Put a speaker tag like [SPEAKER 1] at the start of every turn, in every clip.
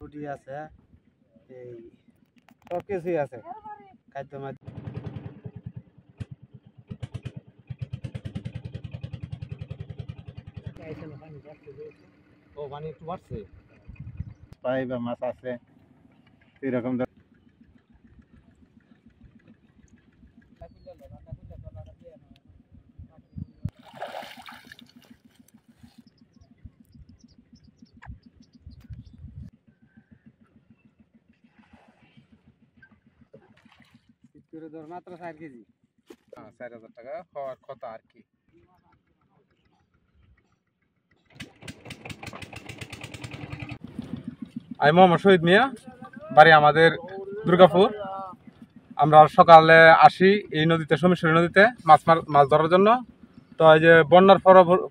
[SPEAKER 1] রুটি আছে, এই সব কিছুই আছে খাদ্য মাধ্যম।
[SPEAKER 2] ও পানি একটু বাড়ছে,
[SPEAKER 3] পাই বা মাছ আছে এরকম।
[SPEAKER 1] মাত্র 4 কেজি।
[SPEAKER 2] 4000 টাকা হওয়ার কথা আর কি। আমি মোহাম্মদ শহীদ মিয়া, বাড়ি আমাদের দুর্গাপুর। আমরা সকালে আসি এই নদীতে, সোমেশ্বরী নদীতে মাছ ধরার জন্য। তো এই যে বন্যার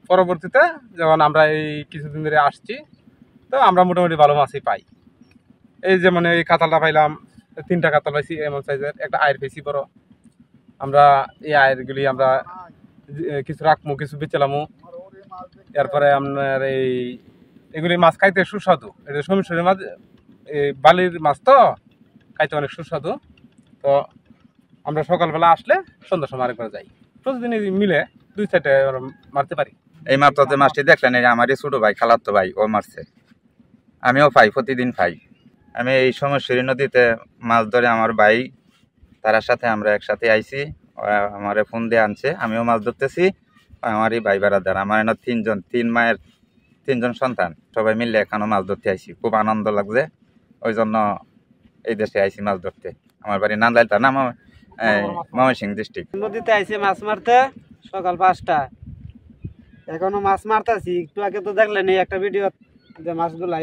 [SPEAKER 2] পরবর্তীতে যখন আমরা এই কিছুদিন ধরে আসছি, তো আমরা মোটামুটি ভালো মাছই পাই। এই যেমন এই কাতালটা পাইলাম, 3টা কাতাল পাইছি এমন সাইজের, একটা আয়ের পেয়েছি বড়। আমরা এই আয়েরগুলি আমরা কিছু রাখবো, কিছু বেচলামো। এরপরে আপনার এগুলি মাছ খাইতে সুস্বাদু। এটা সোমেশ্বরী মাছ, এই বালির মাছ তো খাইতে অনেক সুস্বাদু। তো আমরা সকালবেলা আসলে সন্ধ্যার সময় আরেকবার যাই, প্রতিদিন মিলে 2-4টা মারতে পারি।
[SPEAKER 4] এই মাত্র যে মাছটি দেখলেন, এই আমারই ছোট ভাই, খালাতো ভাই, ও মারছে। আমিও পাই, প্রতিদিন পাই। আমি এই সোমেশ্বরী নদীতে মাছ ধরে আমার ভাই তার সাথে আমরা একসাথে আইছি। আমারে ফোন দিয়ে আনছে, আমিও মাছ ধরতেছি। আমারই ভাই বেড়াদার, আমার এনে 3 মায়ের 3 সন্তান, সবাই মিলে এখনো মাছ ধরতে আইছি। খুব আনন্দ লাগছে, ওই জন্য এই দেশে আইছি মাছ ধরতে। আমার বাড়ি নান্দাইল থানা, ময়মনসিংহ ডিস্ট্রিক্ট।
[SPEAKER 1] নদীতে আইছে মাছ মারতে সকাল 5টা, এখনো মাছ মারতেছি। একটু আগে তো দেখলেন এই একটা ভিডিও, যে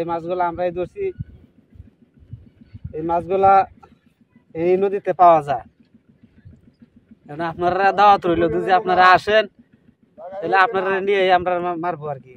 [SPEAKER 1] এই মাছগুলা আমরাই ধরছি। এই মাছগুলা এই নদীতে পাওয়া যায়। আপনারা দাওয়াত রইল, যদি আপনারা আসেন তাহলে আপনারা নিয়ে আমরা মারবো আর কি।